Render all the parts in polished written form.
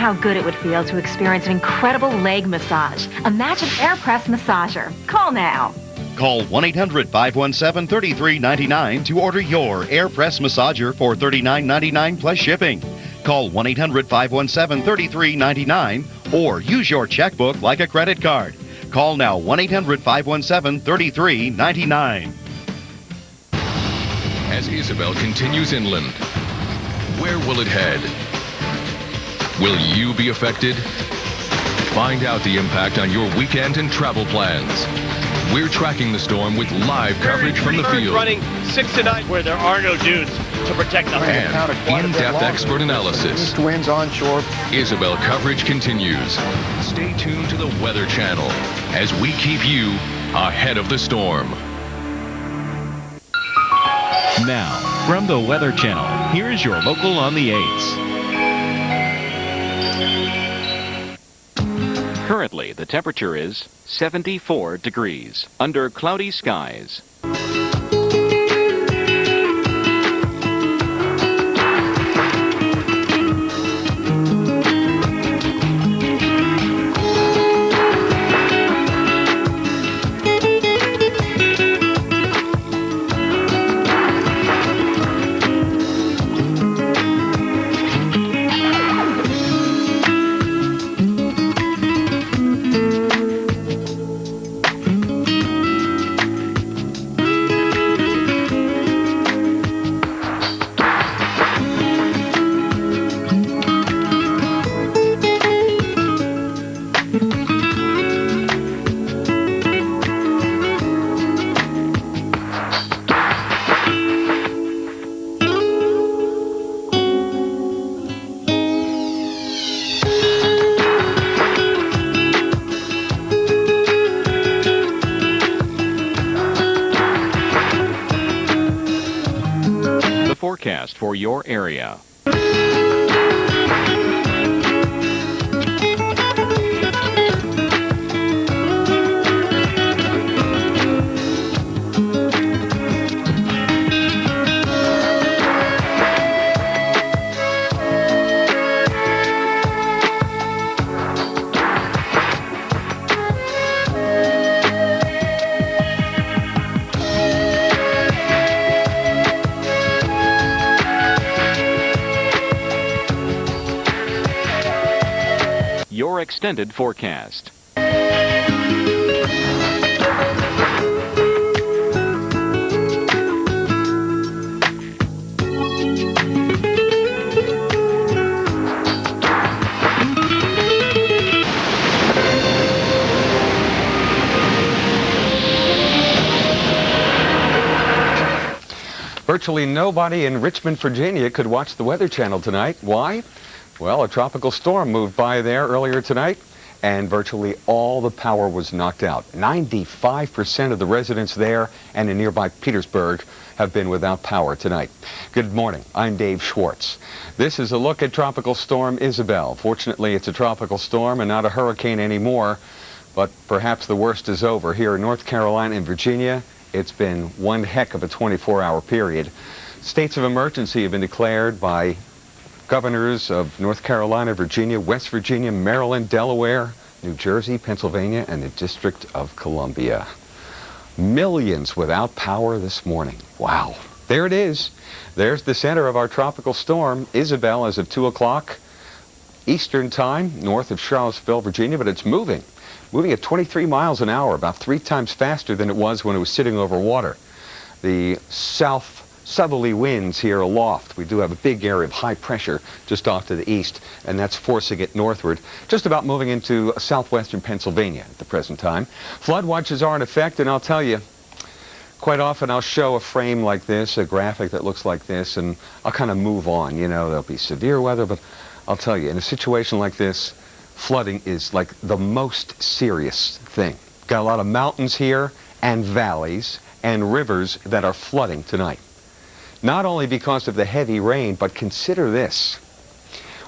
how good it would feel to experience an incredible leg massage. Imagine Air Press Massager. Call now. Call 1-800-517-3399 to order your Air Press Massager for $39.99 plus shipping. Call 1-800-517-3399 or use your checkbook like a credit card. Call now 1-800-517-3399. As Isabel continues inland, where will it head? Will you be affected? Find out the impact on your weekend and travel plans. We're tracking the storm with live coverage from the field. Running 6 to 9 where there are no dunes to protect the and in-depth expert analysis. East winds onshore. Isabel coverage continues. Stay tuned to the Weather Channel as we keep you ahead of the storm. Now, from the Weather Channel, here's your local on the 8s. Currently, the temperature is 74 degrees under cloudy skies. Forecast for your area. Your extended forecast. Virtually nobody in Richmond, Virginia could watch the Weather Channel tonight. Why? Well, a tropical storm moved by there earlier tonight, and virtually all the power was knocked out. 95% of the residents there and in nearby Petersburg have been without power tonight. Good morning. I'm Dave Schwartz. This is a look at Tropical Storm Isabel. Fortunately, it's a tropical storm and not a hurricane anymore, but perhaps the worst is over. Here in North Carolina and Virginia, it's been one heck of a 24-hour period. States of emergency have been declared by governors of North Carolina, Virginia, West Virginia, Maryland, Delaware, New Jersey, Pennsylvania, and the District of Columbia. Millions without power this morning. Wow. There it is. There's the center of our tropical storm, Isabel, as of 2 o'clock Eastern Time, north of Charlottesville, Virginia, but it's moving at 23 miles an hour, about 3 times faster than it was when it was sitting over water. The south southerly winds here aloft. We do have a big area of high pressure just off to the east, and that's forcing it northward, just about moving into southwestern Pennsylvania at the present time. Flood watches are in effect, and I'll tell you, quite often I'll show a frame like this, a graphic that looks like this, and I'll kind of move on. You know, there'll be severe weather, but I'll tell you, in a situation like this, flooding is like the most serious thing. Got a lot of mountains here and valleys and rivers that are flooding tonight. Not only because of the heavy rain, but consider this.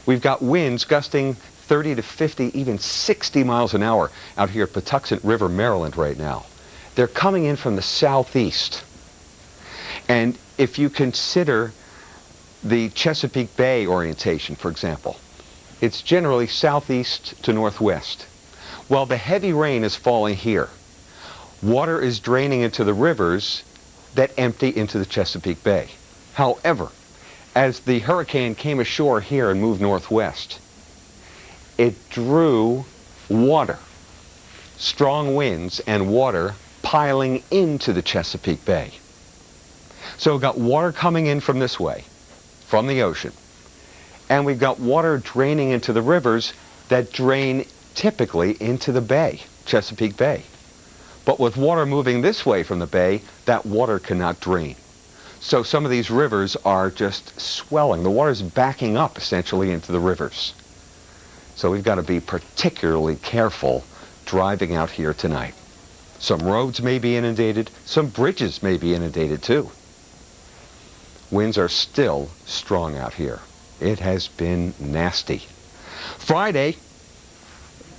We've got winds gusting 30 to 50, even 60 miles an hour out here at Patuxent River, Maryland right now. They're coming in from the southeast. And if you consider the Chesapeake Bay orientation, for example, it's generally southeast to northwest. Well, the heavy rain is falling here. Water is draining into the rivers that empty into the Chesapeake Bay. However, as the hurricane came ashore here and moved northwest, it drew water, strong winds and water piling into the Chesapeake Bay. So we've got water coming in from this way, from the ocean, and we've got water draining into the rivers that drain typically into the bay, Chesapeake Bay. But with water moving this way from the bay, that water cannot drain. So some of these rivers are just swelling. The water's backing up essentially into the rivers. So we've got to be particularly careful driving out here tonight. Some roads may be inundated. Some bridges may be inundated too. Winds are still strong out here. It has been nasty. Friday,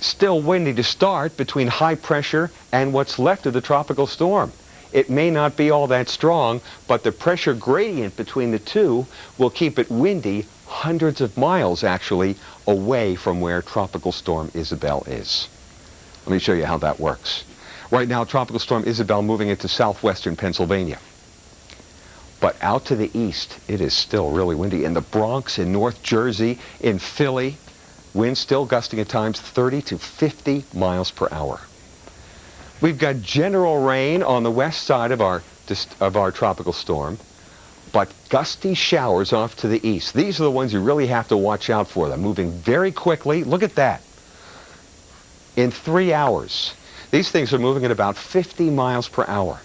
still windy to start between high pressure and what's left of the tropical storm. It may not be all that strong, but the pressure gradient between the two will keep it windy hundreds of miles actually away from where Tropical Storm Isabel is. Let me show you how that works. Right now, Tropical Storm Isabel moving into southwestern Pennsylvania. But out to the east, it is still really windy. In the Bronx, in North Jersey, in Philly, winds still gusting at times 30 to 50 miles per hour. We've got general rain on the west side of our tropical storm, but gusty showers off to the east. These are the ones you really have to watch out for. They're moving very quickly. Look at that. In 3 hours, these things are moving at about 50 miles per hour.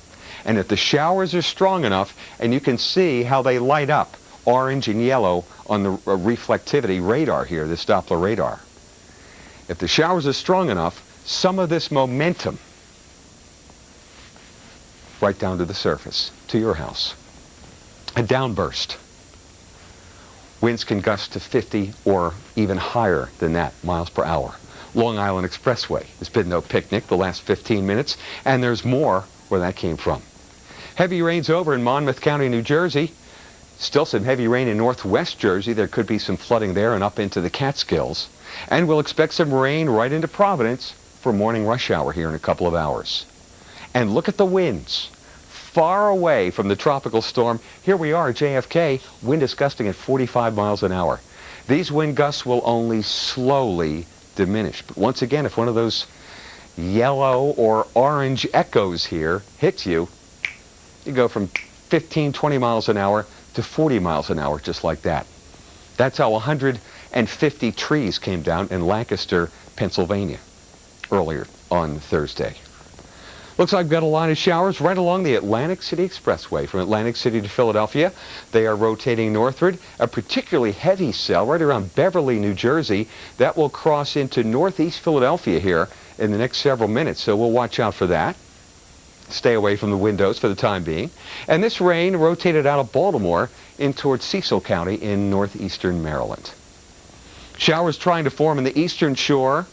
And if the showers are strong enough, and you can see how they light up, orange and yellow on the reflectivity radar here, this Doppler radar. If the showers are strong enough, some of this momentum right down to the surface, to your house. A downburst. Winds can gust to 50 or even higher than that miles per hour. Long Island Expressway has been no picnic the last 15 minutes, and there's more where that came from. Heavy rains over in Monmouth County, New Jersey. Still some heavy rain in northwest Jersey. There could be some flooding there and up into the Catskills. And we'll expect some rain right into Providence for morning rush hour here in a couple of hours. And look at the winds. Far away from the tropical storm. Here we are at JFK. Wind is gusting at 45 miles an hour. These wind gusts will only slowly diminish. But once again, if one of those yellow or orange echoes here hits you, you go from 15, 20 miles an hour to 40 miles an hour, just like that. That's how 150 trees came down in Lancaster, Pennsylvania, earlier on Thursday. Looks like we've got a line of showers right along the Atlantic City Expressway from Atlantic City to Philadelphia. They are rotating northward. A particularly heavy cell right around Beverly, New Jersey. That will cross into northeast Philadelphia here in the next several minutes, so we'll watch out for that. Stay away from the windows for the time being. And this rain rotated out of Baltimore in towards Cecil County in northeastern Maryland. Showers trying to form in the eastern shore.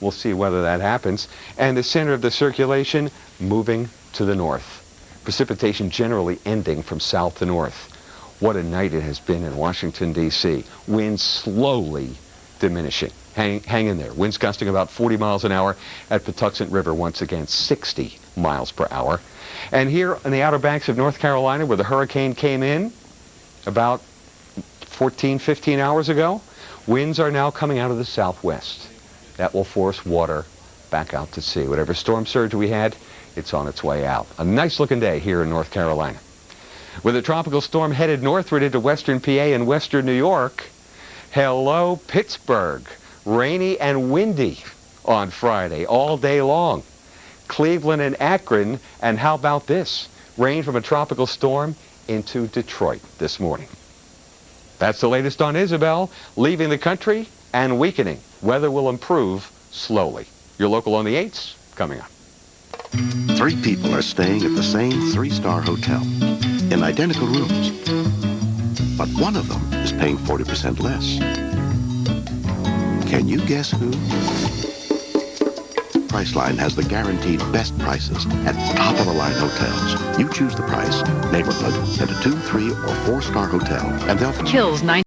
We'll see whether that happens. And the center of the circulation moving to the north. Precipitation generally ending from south to north. What a night it has been in Washington, D.C. Winds slowly diminishing. Hang in there. Winds gusting about 40 miles an hour at Patuxent River, once again 60 miles per hour. And here on the Outer Banks of North Carolina, where the hurricane came in about 14, 15 hours ago, winds are now coming out of the southwest. That will force water back out to sea. Whatever storm surge we had, it's on its way out. A nice looking day here in North Carolina. With a tropical storm headed northward into western PA and western New York, hello Pittsburgh. Rainy and windy on Friday all day long. Cleveland and Akron, and how about this? Rain from a tropical storm into Detroit this morning. That's the latest on Isabel, leaving the country and weakening. Weather will improve slowly. Your local on the 8s coming up. 3 people are staying at the same 3-star hotel in identical rooms, but one of them is paying 40% less. Can you guess who? Priceline has the guaranteed best prices at top-of-the-line hotels. You choose the price, neighborhood, and a 2, 3, or 4-star hotel, and they'll... Kills 9